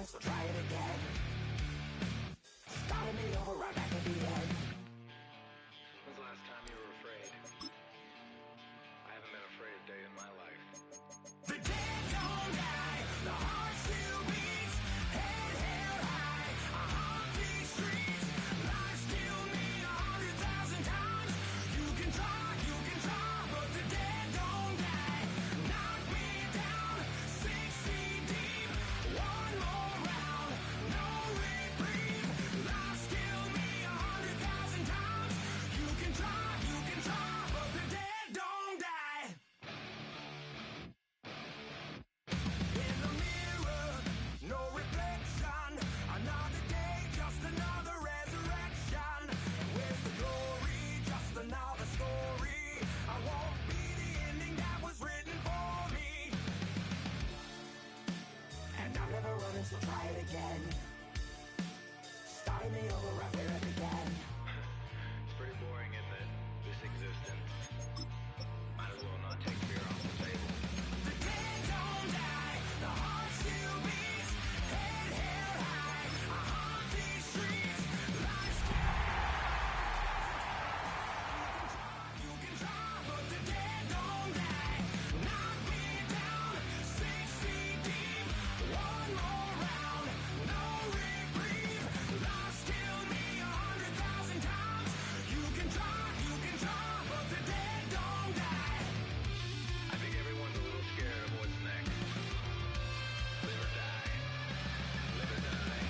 so try it again. Starting me over right back at the end. When's the last time you were afraid? I haven't been afraid a day in my life. The dead don't die, the heart still beats, head held high, I haunt these streets. Lies kill me 100,000 times. You can try, but the dead don't die. Knock me down 6 feet deep. One more round, no reprieve. Lies kill me 100,000 times. You can try, but the dead don't die. In the mirror, no reflection. Another day, just another resurrection. Where's the glory? Just another story. I won't be the ending that was written for me. And I'm never running, so try it again. Starting me over right where it began. It's pretty boring, isn't it? This existence. Might as well not take fear off the table. The dead don't die, the heart still beats, head held high, I haunt these streets. Life's you can try, but the dead don't die. Knock me down 6 feet deep. One more round, no reprieve. Life's killed me 100,000 times. You can try, but the dead don't die. I think everyone's a little scared of what's next. Live or die. Live or die.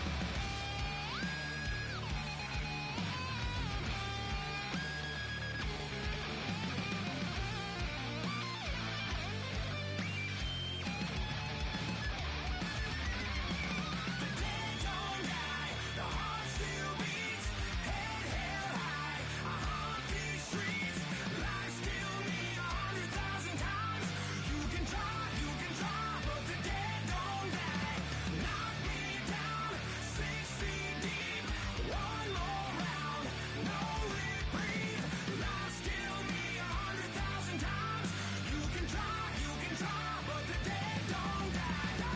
The dead don't die, the heart still beats, head held high, I haunt these streets. Lies kill me 100,000 times. You can try, but the dead don't die. Knock me down 6 feet deep. One more round, no reprieve. Lies kill me 100,000 times. You can try, but the dead don't die.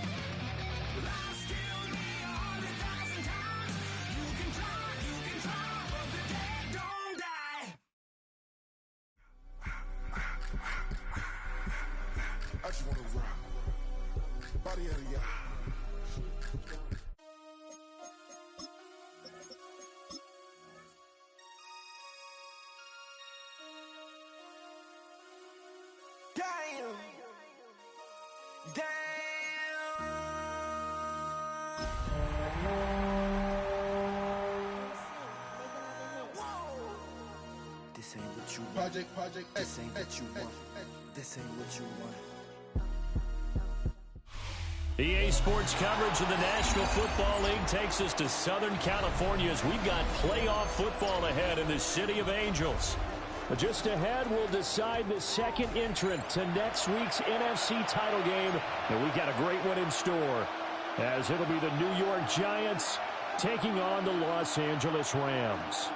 Lies kill me 100,000 times. You can try, but the dead don't die. I just wanna rock. Body out of y'all. Damn. This ain't what you want. Project This ain't what you want. This ain't what you want. EA Sports coverage of the National Football League takes us to Southern California as we've got playoff football ahead in the City of Angels. But just ahead, we'll decide the second entrant to next week's NFC title game. And we've got a great one in store, as it'll be the New York Giants taking on the Los Angeles Rams.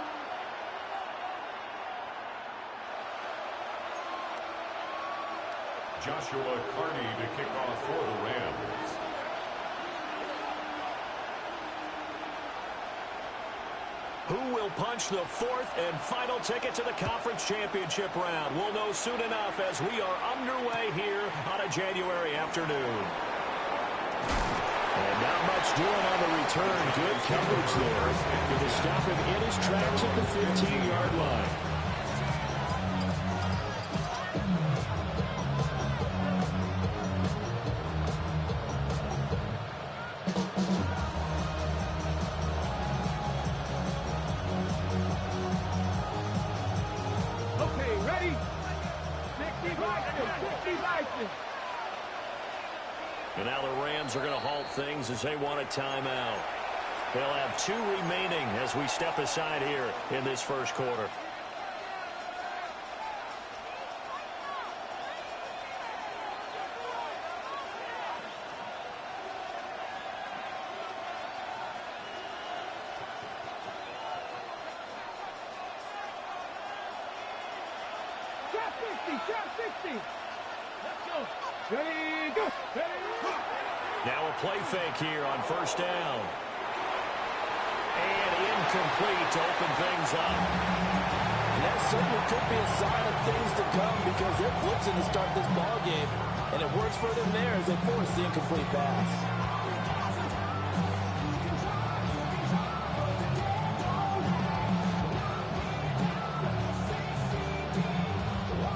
Joshua Carney to kick off for the Rams. Who will punch the fourth and final ticket to the conference championship round? We'll know soon enough as we are underway here on a January afternoon. And not much doing on the return. Good coverage there. Going to stop him in his tracks at the 15-yard line. And now the Rams are going to halt things as they want a timeout. They'll have 2 remaining as we step aside here in this first quarter. Now a play fake here on first down. And incomplete to open things up. And that certainly could be a sign of things to come because they're blitzing to start this ball game. And it works for them there as they force the incomplete pass.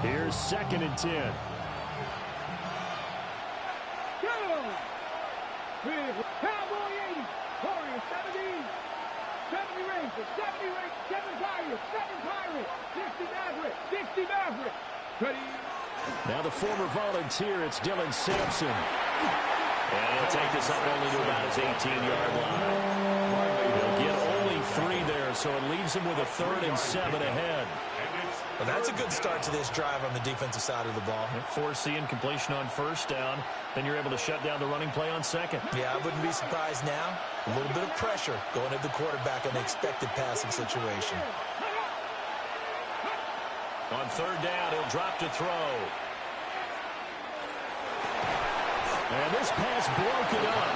Here's 2nd and 10. Cowboy 80, Warriors 70, 70 Rangers, 70 Rangers, 7 Pirates, 7 Pirates, 60 Mavericks, 60 Mavericks. Ready? Now the former volunteer, it's Dylan Sampson. And he'll take this up only to about his 18-yard line. He'll get only 3 there, so it leaves him with a 3rd and 7 ahead. Well, that's a good start to this drive on the defensive side of the ball. Force the incompletion on first down. Then you're able to shut down the running play on second. Yeah, I wouldn't be surprised now. A little bit of pressure going at the quarterback in the expected passing situation. On third down, he'll drop to throw. And this pass broken up.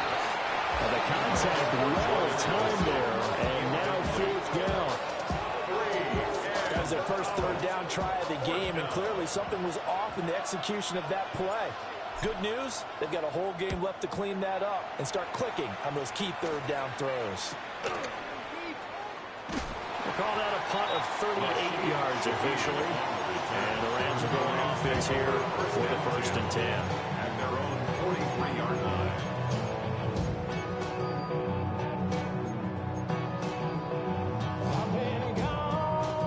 The contact well timed there. And now 4th down. That was their first third down try of the game, and clearly something was off in the execution of that play. Good news, they've got a whole game left to clean that up and start clicking on those key third down throws. They call that a punt of 38 yards officially. And the Rams are going offense here for the 1st and 10. At their own 43-yard line.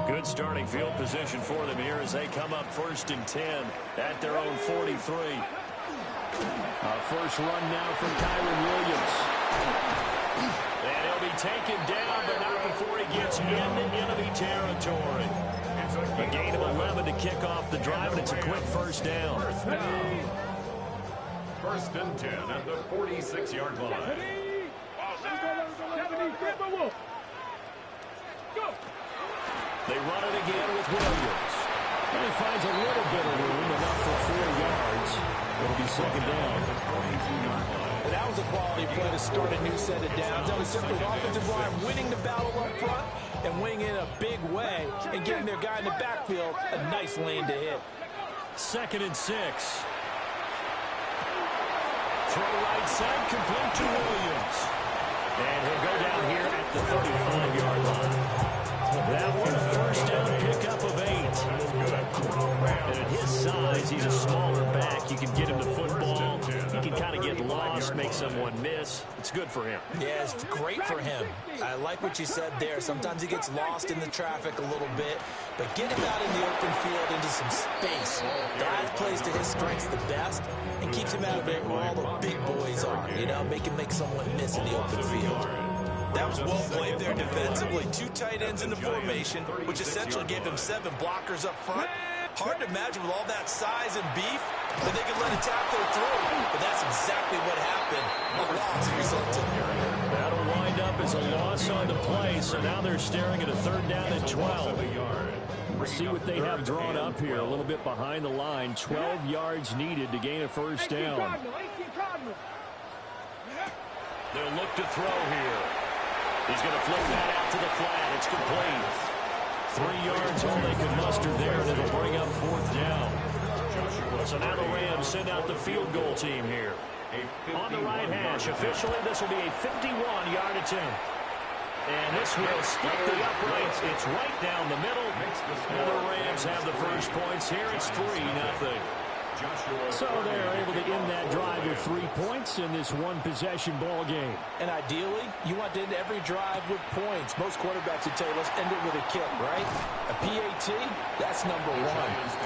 Good starting field position for them here as they come up 1st and 10 at their own 43. First run now for Kyron Williams. And he'll be taken down, but not before he gets into enemy territory. A gain of 11 to kick off the drive, and it's a quick first down. 1st and 10 at the 46-yard line. They run it again with Williams. And he finds a little bit of room, enough for 4 yards. It'll be 2nd down. And that was a quality play to start a new set of downs. That was simply the offensive line winning the battle up front and winning in a big way and giving their guy in the backfield a nice lane to hit. 2nd and 6. Throw right side, complete to Williams. And he'll go down here at the 35-yard line. That one, first down pickup of 8. And at his size, he's a smaller back. You can get him the football. He can kind of get lost, make someone miss. It's good for him. Yeah, it's great for him. I like what you said there. Sometimes he gets lost in the traffic a little bit, but get him out in the open field into some space. That plays to his strengths the best and keeps him out of it where all the big boys are, you know, make someone miss in the open field. That was well played there defensively. 2 tight ends in the formation, which essentially gave them 7 blockers up front. Hard to imagine with all that size and beef that they could let a tackler through. But that's exactly what happened. A loss resulted. That'll wind up as a loss on the play, so now they're staring at a 3rd down and 12. We'll see what they have drawn up here. A little bit behind the line. 12 yards needed to gain a first down. They'll look to throw here. He's going to flip that out to the flat. It's complete. 3 yards all they can muster there, and it'll bring up 4th down. So now the Rams send out the field goal team here. On the right hash, officially this will be a 51-yard attempt. And this will split the uprights. It's right down the middle. And the Rams have the first points here. It's 3-0. So they're able to end that drive with 3 points in this one-possession ball game. And ideally, you want to end every drive with points. Most quarterbacks would tell you, let's end it with a kick, right? A PAT, that's number 1.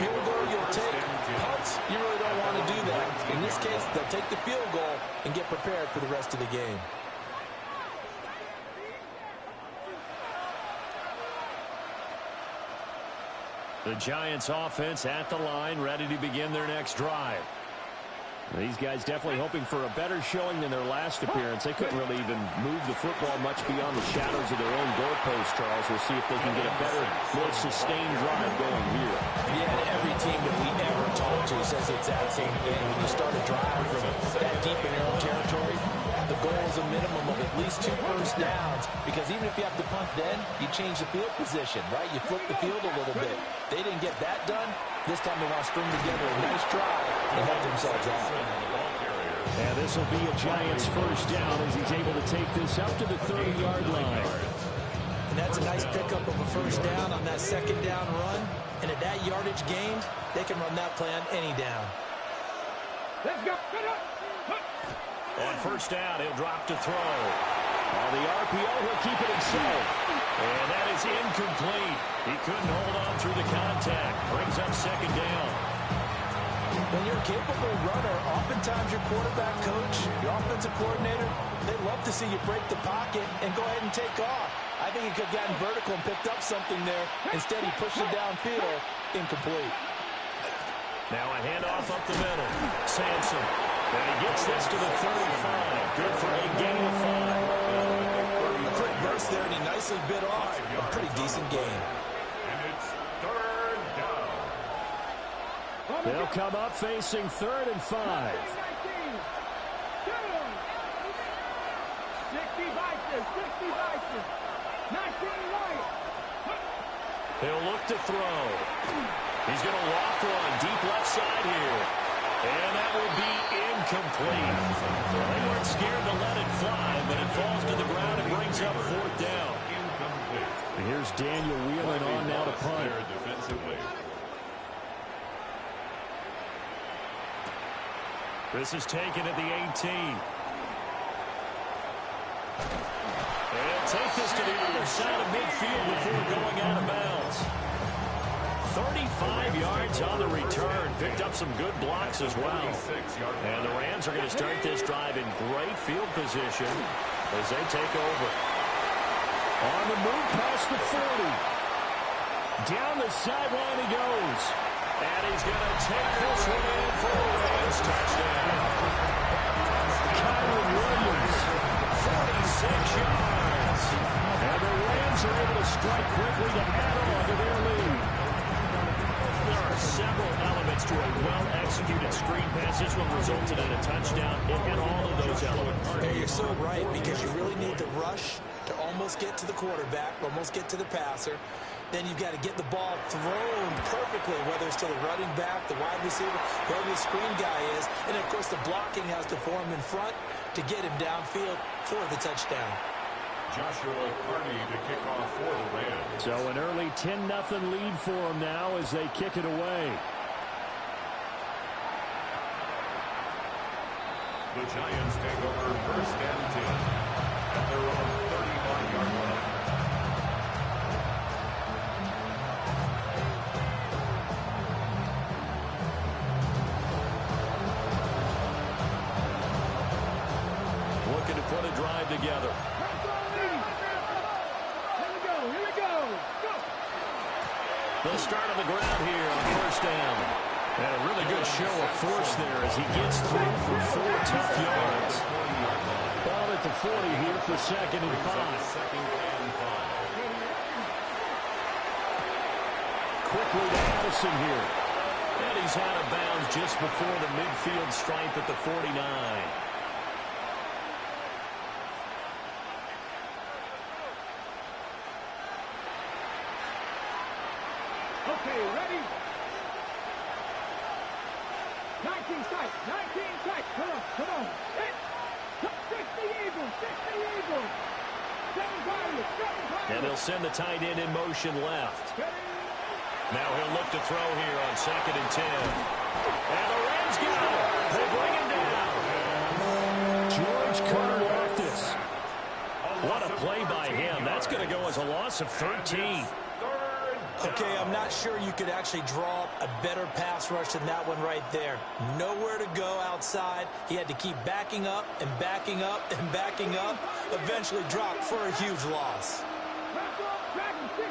Field goal you'll take. Punts, you really don't want to do that. In this case, they'll take the field goal and get prepared for the rest of the game. The Giants offense at the line, ready to begin their next drive. These guys definitely hoping for a better showing than their last appearance. They couldn't really even move the football much beyond the shadows of their own goalpost, Charles. We'll see if they can get a better, more sustained drive going here. Yeah, and every team that we ever talk to says the exact same thing. When you start a drive from that deep in your own territory, the goal is a minimum of at least 2 first downs, because even if you have to punt then, you change the field position, right? You flip the field a little bit. They didn't get that done. This time they want to string together a nice drive and help themselves out. And this will be a Giants first down as he's able to take this up to the 30-yard line. And that's a nice pickup of a first down on that second down run. And at that yardage gained, they can run that play on any down. Let's go. On first down, he'll drop to throw. On the RPO, he'll keep it himself. And that is incomplete. He couldn't hold on through the contact. Brings up second down. When you're a capable runner, oftentimes your quarterback coach, your offensive coordinator, they love to see you break the pocket and go ahead and take off. I think he could have gotten vertical and picked up something there. Instead, he pushed it downfield. Incomplete. Now a handoff up the middle. Sampson. And he gets this to the 35. Good for a gain of 5. A quick burst there, and he nicely bit off a pretty decent gain. And it's third down. They'll come up facing 3rd and 5. 60 Vikings, 60 Vikings. 19 Lions. He'll look to throw. He's going to walk one deep left side here. And that will be incomplete. They weren't scared to let it fly, but it falls to the ground and brings up 4th down. And here's Daniel Wheeling on now to punt. Defensively. This is taken at the 18. And take this to the other side of midfield before going out of bounds. 35 yards on the return. Picked up some good blocks as well. And the Rams are going to start this drive in great field position as they take over. On the move past the 40. Down the sideline he goes. And he's going to take this one in for a Rams touchdown. Kyron Williams, 46 yards. And the Rams are able to strike quickly to add on to their lead. There are several elements to a well-executed screen pass. This one resulted in a touchdown. It had all of those elements. Hey, you're so right, because you really need the rush to almost get to the quarterback, almost get to the passer. Then you've got to get the ball thrown perfectly, whether it's to the running back, the wide receiver, whoever the screen guy is. And, of course, the blocking has to form in front to get him downfield for the touchdown. Joshua Carney to kick off for the Rams. So an early 10-0 lead for them now as they kick it away. The Giants take over first and 10 at their own 31-yard line. Looking to put a drive together. Here we go. Go. They'll start on the ground here on first down. And a really good show of force there as he gets through for 4 tough yards. Ball at the 40 here for 2nd and 5. Quickly to Addison here. And he's out of bounds just before the midfield stripe at the 49. Okay, ready? 19 strikes, 19 strikes. Come on. Hit. 60 Eagles, 60 Eagles. 7 Pirates, 7 Pirates. And he'll send the tight end in motion left. Now he'll look to throw here on 2nd and 10. And the Rams get him. They bring him down. George Karlaftis. What a play by him. That's going to go as a loss of 13. Okay, I'm not sure you could actually draw a better pass rush than that one right there. Nowhere to go outside. He had to keep backing up and backing up and backing up. Eventually dropped for a huge loss. Dragon 60.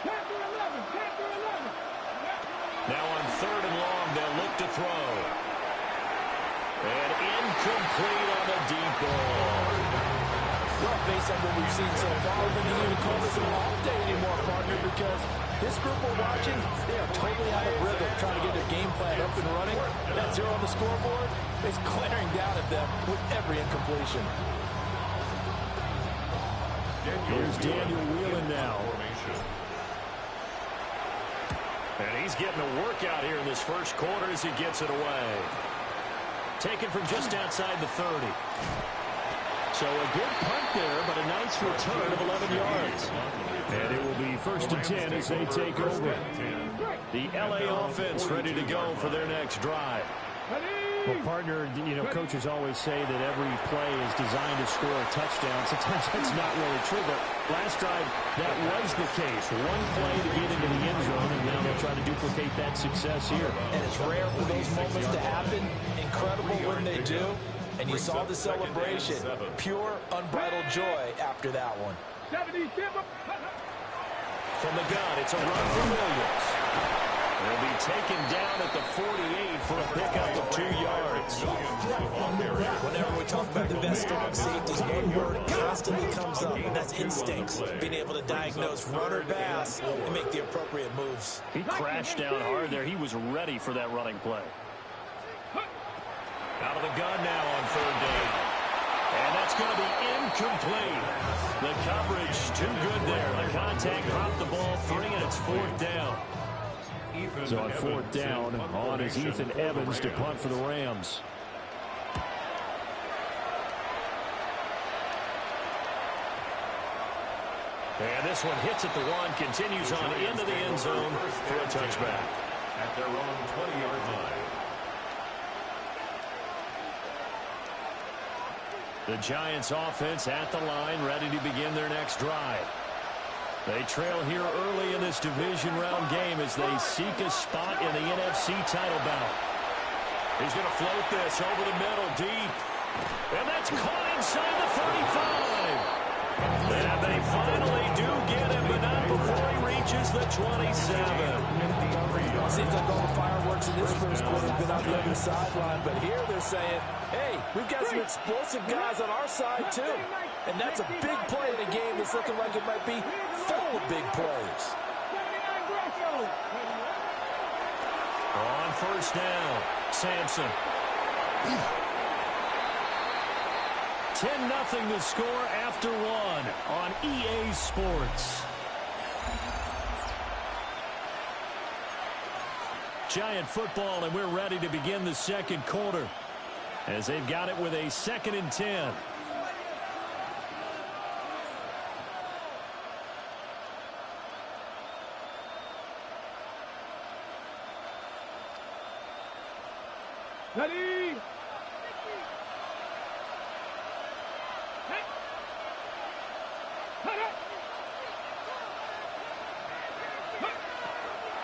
Panther 11. And incomplete on the deep ball. Well, based on what we've seen so far, I think you even call this a off day anymore, partner, because this group we're watching, they are totally out of rhythm, trying to get their game plan up and running. That 0 on the scoreboard is glaring down at them with every incompletion. Here's Daniel Whelan now. And he's getting a workout here in this first quarter as he gets it away. Taken from just outside the 30. So a good punt there, but a nice return of 11 yards. And it will be 1st and 10 as they take over. The LA offense ready to go for their next drive. Well, partner, you know, coaches always say that every play is designed to score a touchdown. Sometimes that's not really true, but last drive, that was the case. One play to get into the end zone, and now they'll try to duplicate that success here. And it's rare for those moments to happen. Incredible when they do. And you saw the celebration. Pure, unbridled joy after that one. From the gun, it's a run for Williams. He'll be taken down at the 48 for a pickup of 2 yards. Whenever we talk about the best strong safeties, one word constantly comes up, and that's instincts. Being able to diagnose run or pass and make the appropriate moves. He crashed down hard there. He was ready for that running play. Out of the gun now on 3rd down. And that's going to be incomplete. The coverage too good there. The contact dropped the ball free, and it's 4th down. So on 4th down, on is Ethan Evans to punt for the Rams. And this one hits at the 1, continues on into the end zone for a touchback. At their own 20-yard line. The Giants offense at the line, ready to begin their next drive. They trail here early in this division round game as they seek a spot in the NFC title bout. He's going to float this over the middle deep. And that's caught inside the 35. And they finally do get him, but not before he reaches the 27. Seems like all the fireworks in this first quarter have been on the other sideline, but here they're saying, hey, we've got some explosive guys on our side too. And that's a big play in a game that's looking like it might be full of big plays. On 1st down, Sampson. 10-0 the score after 1 on EA Sports. Giant football, and we're ready to begin the second quarter as they've got it with a 2nd and 10. Ready?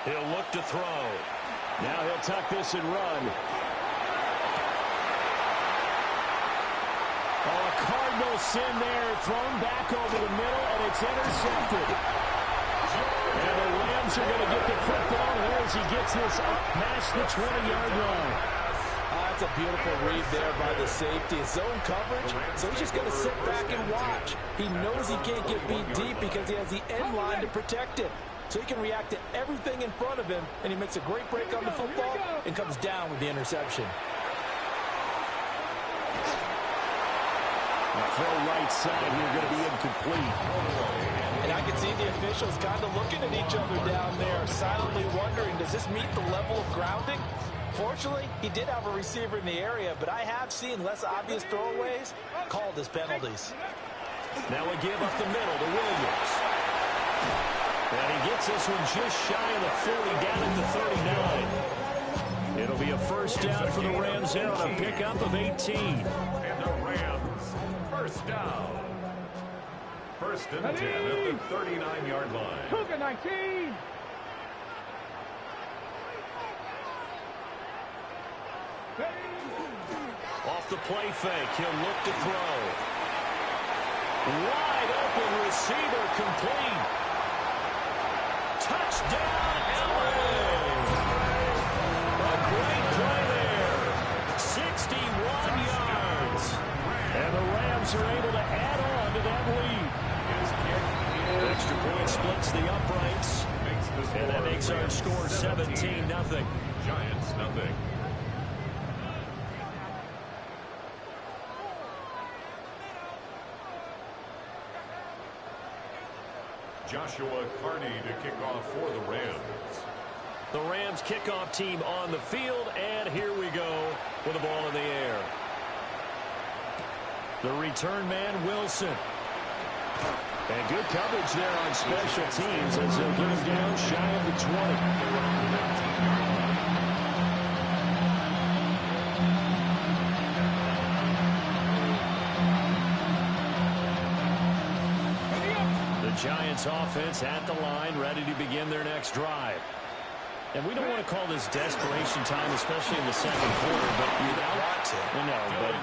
He'll look to throw. Now he'll tuck this and run. Oh, a Cardinal sin there, thrown back over the middle, and it's intercepted. And the Rams are going to get the football here as he gets this up past the 20-yard line. That's a beautiful read there by the safety. Zone coverage, so he's just going to sit back and watch. He knows he can't get beat deep because he has the end line to protect him. So he can react to everything in front of him, and he makes a great break on the football and comes down with the interception. Throw right side here, going to be incomplete. And I can see the officials kind of looking at each other down there, silently wondering, does this meet the level of grounding? Fortunately, he did have a receiver in the area, but I have seen less obvious throwaways called as penalties. Now a give up the middle to Williams. And he gets this one just shy of the 40, down at the 39. It'll be a 1st down for the Rams there on a pickup of 18. And the Rams, 1st down. 1st and 10 at the 39-yard line. Cougar 19. Off the play fake, he'll look to throw. Wide open receiver, complete. Touchdown, LA! A great play there. 61 14-0. Giants, nothing. Joshua Carney to kick off for the Rams. The Rams kickoff team on the field, and here we go with the ball in the air. The return man, Wilson. And good coverage there on special teams as they'll get him down shy of the 20. Giants offense at the line, ready to begin their next drive. And we don't want to call this desperation time, especially in the second quarter, but you don't want to. No, but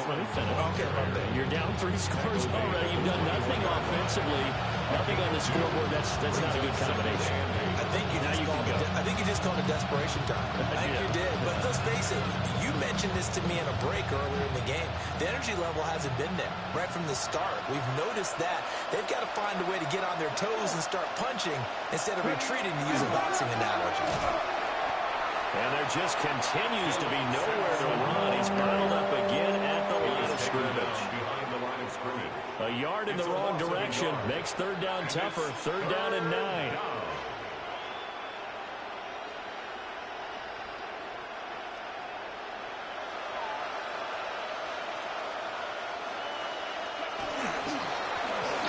let me finish. Okay. You're down 3 scores already. You've done nothing offensively, nothing on the scoreboard. That's not a good combination. I think you just called it desperation time. I think you did. But let's face it, you mentioned this to me in a break earlier in the game. The energy level hasn't been there right from the start. We've noticed that. They've got to find a way to get on their toes and start punching instead of retreating, to use a boxing analogy. And there just continues to be nowhere to run. He's bottled up again at the line of scrimmage. A yard in the wrong direction makes third down tougher. Third down and 9.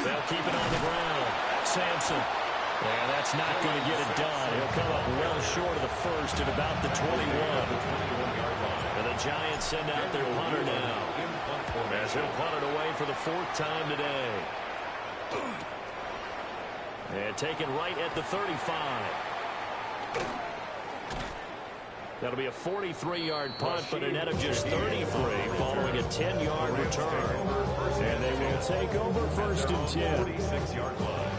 They'll keep it on the ground. Sampson. And that's not going to get it done. He'll come up well short of the first at about the 21. And the Giants send out their punter now, as he'll punt it away for the 4th time today. And taken right at the 35. That'll be a 43-yard punt, but a net of just 33 following a 10-yard return. And they will take over 1st and 10. 46-yard line.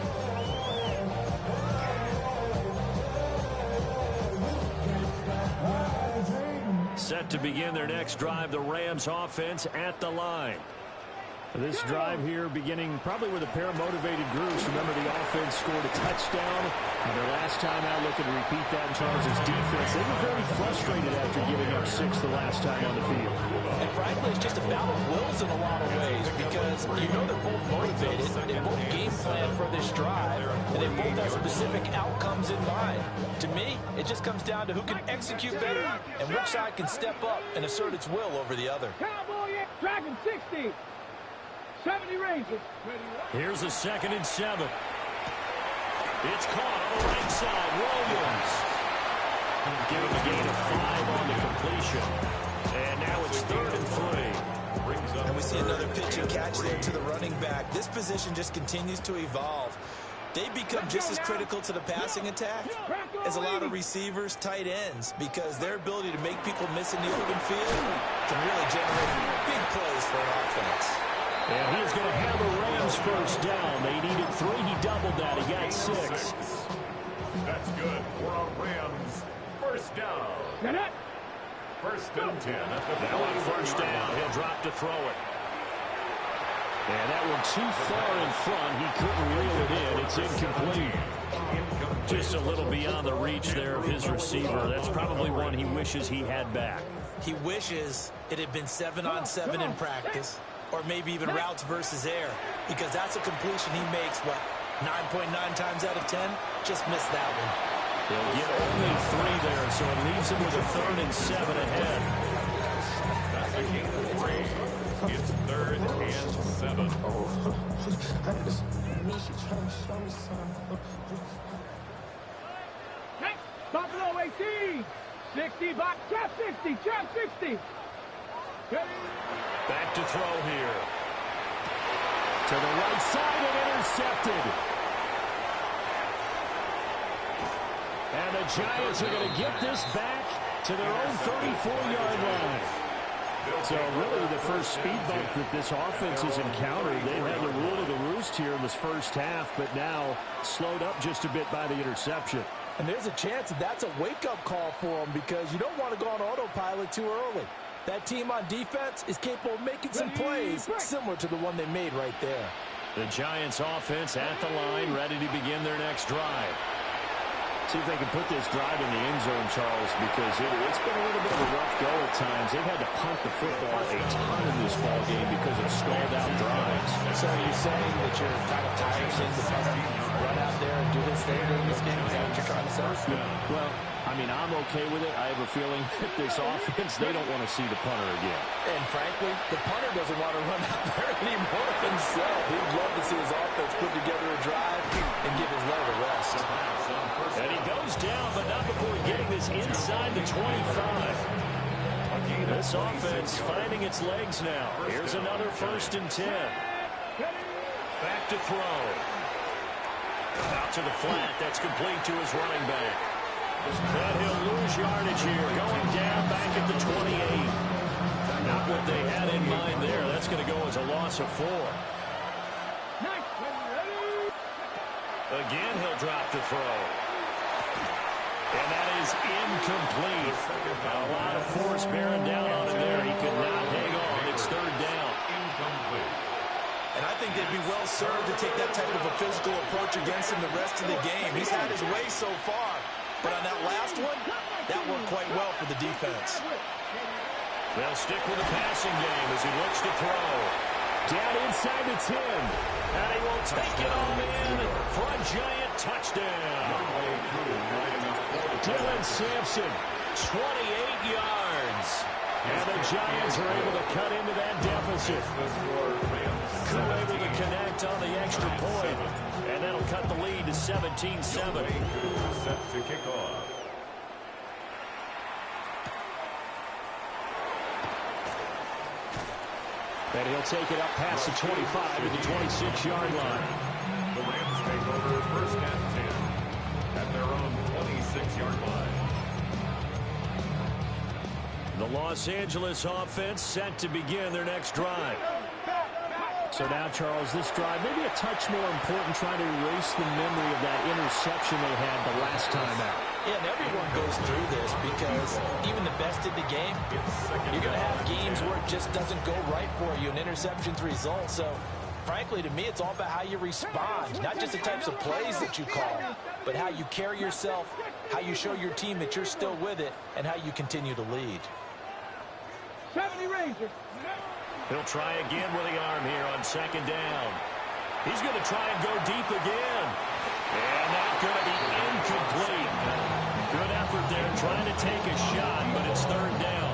Set to begin their next drive, the Rams offense at the line. This drive here beginning probably with a pair of motivated groups. Remember, the offense scored a touchdown. And their last time out, looking to repeat that in Charles' defense. They were very frustrated after giving up 6 the last time on the field. And frankly, it's just a battle of wills in a lot of ways, because you know they're both motivated. They both game plan for this drive, and they both have specific outcomes in mind. To me, it just comes down to who can execute better and which side can step up and assert its will over the other. Cowboy Dragon 60. 70 Rangers. Here's a 2nd and 7. It's caught on the right side. Williams. Give him a gain of 5 on the completion. And now it's 3rd and 3. And we see another pitch and catch there to the running back. This position just continues to evolve. They become just as critical to the passing attack as a lot of receivers, tight ends, because their ability to make people miss in the open field can really generate big plays for an offense. And he's going to have the Rams first down. They needed 3. He doubled that. He got 6. That's good for a Rams first down. 1st and 10. Now on first down, he'll drop to throw it. And that one too far in front. He couldn't reel it in. It's incomplete. Just a little beyond the reach there of his receiver. That's probably one he wishes he had back. He wishes it had been 7-on-7 in practice, or maybe even routes versus air, because that's a completion he makes, 9.9 times out of 10? Just missed that one. He'll get only 3 there, so it leaves him with a 3rd and 7 ahead. That's a gain of 3. It's 3rd and 7. Buffalo 18. 60, box, trap 60, trap 60. Back to throw here. To the right side and intercepted. And the Giants are going to get this back to their own 34-yard line. So really the first speed bump that this offense has encountered. They've had the rule of the roost here in this first half, but now slowed up just a bit by the interception. And there's a chance that that's a wake-up call for them, because you don't want to go on autopilot too early. That team on defense is capable of making some plays similar to the one they made right there. The Giants offense at the line, ready to begin their next drive. See if they can put this drive in the end zone, Charles, because it's been a little bit of a rough go at times. They've had to punt the football a ton in this ball game because of stalled out drives. So are you saying that you're kind of tired of seeing the punter run out there and do his thing during this game? Is that what you're trying to say? Well, I mean, I'm okay with it. I have a feeling that this offense, they don't want to see the punter again. And frankly, the punter doesn't want to run out there anymore himself. He'd love to see his offense put together a drive and give his leg a rest. And he goes down, but not before getting this inside the 25. This offense finding its legs now. Here's another 1st and 10. Back to throw. Out to the flat. That's complete to his running back. But he'll lose yardage here. Going down back at the 28. Not what they had in mind there. That's going to go as a loss of 4. Again, he'll drop the throw. And that is incomplete. A lot of force bearing down on him there. He could not hang on. It's 3rd down. Incomplete. And I think they'd be well served to take that type of a physical approach against him the rest of the game. He's had his way so far. But on that last one, that worked quite well for the defense. They'll stick with the passing game as he looks to throw. Down inside the 10. And he will take it on in for a giant touchdown. Dylan Sampson, 28 yards. And the Giants are able to cut into that deficit. Crew able to connect on the extra point. And that'll cut the lead to 17-7. Set to kick off. And he'll take it up past the 25 to the 26-yard line. The Rams take over 1st and 10 at their own 26-yard line. The Los Angeles offense set to begin their next drive. So now, Charles, this drive maybe a touch more important, trying to erase the memory of that interception they had the last time out. Yeah, and everyone goes through this because even the best in the game, you're going to have games where it just doesn't go right for you. An interception's result. So, frankly, to me, it's all about how you respond. Not just the types of plays that you call, but how you carry yourself, how you show your team that you're still with it, and how you continue to lead. 70 Rangers. He'll try again with the arm here on 2nd down. He's going to try and go deep again. And that's going to be incomplete. Good effort there trying to take a shot, but it's 3rd down.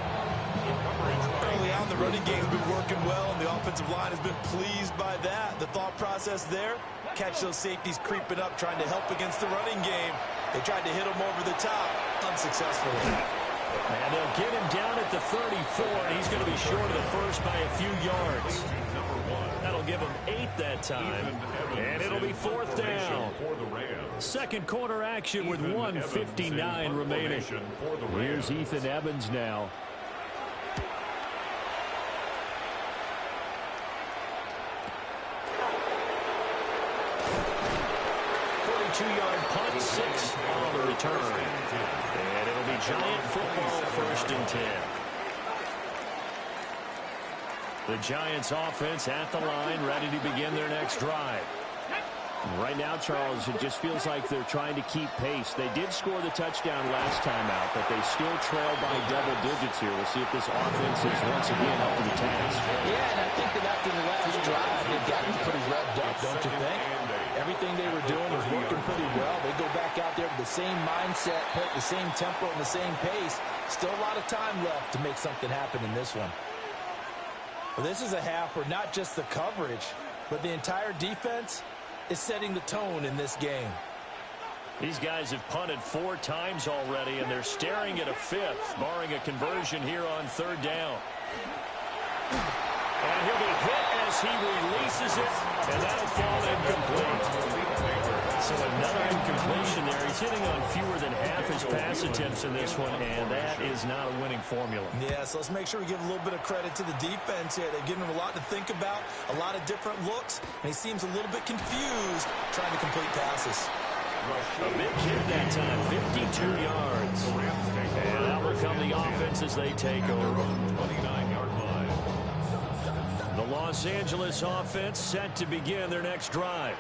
Early on, the running game's been working well, and the offensive line has been pleased by that. The thought process there, catch those safeties creeping up, trying to help against the running game. They tried to hit him over the top, unsuccessfully. And they'll get him down at the 34, and he's going to be short of the first by a few yards. That'll give him 8 that time, and it'll be 4th down. 2nd quarter action with 1:59 remaining. Here's Ethan Evans now. 42-yard punt, 6 on the return. And it'll be Giant football, 1st and 10. The Giants offense at the line, ready to begin their next drive. Right now, Charles, it just feels like they're trying to keep pace. They did score the touchdown last time out, but they still trail by double digits here. We'll see if this offense is once again up to the task. Yeah, and I think that after the last drive, they've gotten pretty revved up, don't you think? Everything they were doing was working pretty well. They go back out there with the same mindset, put the same tempo and the same pace. Still a lot of time left to make something happen in this one. Well, this is a half where not just the coverage, but the entire defense is setting the tone in this game. These guys have punted 4 times already, and they're staring at a 5th, barring a conversion here on 3rd down. And he'll be hit as he releases it, and that'll fall incomplete. So another incompletion there. He's hitting on fewer than half his pass attempts in this one, and that is not a winning formula. Yeah, so let's make sure we give a little bit of credit to the defense here. They've given him a lot to think about, a lot of different looks, and he seems a little bit confused trying to complete passes. A big kid that time, 52 yards. And out will come the offense as they take over. 29-yard line. The Los Angeles offense set to begin their next drive.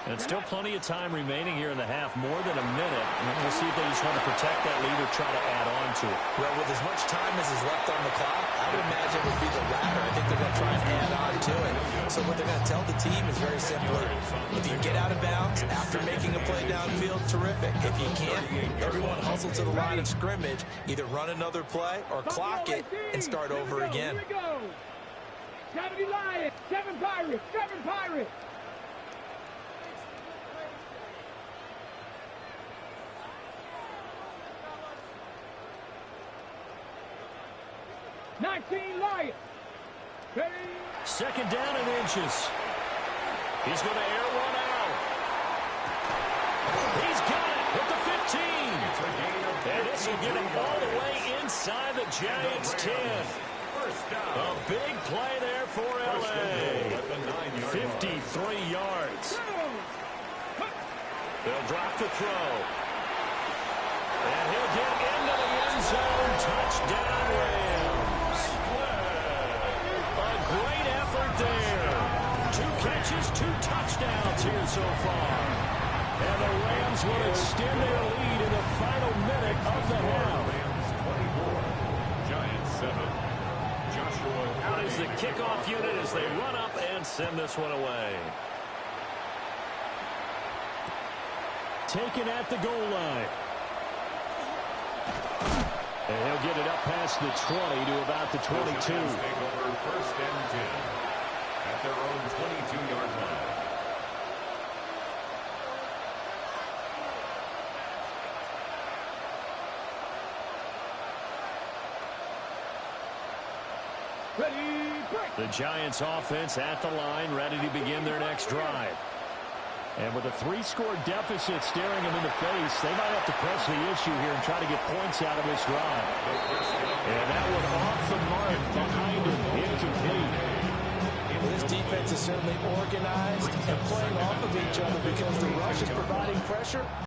And still plenty of time remaining here in the half, more than a minute. And we'll see if they just want to protect that lead or try to add on to it. Well, with as much time as is left on the clock, I would imagine it would be the latter. I think they're going to try and add on to it. So what they're going to tell the team is very simply, if you get out of bounds after making a play downfield, terrific. If you can't, everyone hustle to the line of scrimmage, either run another play or clock it and start over again. Here we go. 70 Lions, 7 Pirates, 7 Pirates. Lions. Second down and inches. He's going to air one out. He's got it at the 15. And this will get him all the way inside the Giants' 10. A big play there for L.A. 53 yards. They'll drop the throw. And he'll get into the end zone. Touchdown, Rams. A great effort there. 2 catches, 2 touchdowns here so far. And the Rams will extend their lead in the final minute of the half. Rams 24, Giants 7. Joshua Out is the kickoff unit as they run up and send this one away. Taken at the goal line. And he'll get it up past the 20 to about the 22. Take over 1st and 10 at their own 22-yard line. The Giants offense at the line, ready to begin their next drive. And with a 3-score deficit staring them in the face, they might have to press the issue here and try to get points out of this drive. And that one off the mark behind him, incomplete. Well, this defense is certainly organized and playing off of each other because the rush is providing pressure.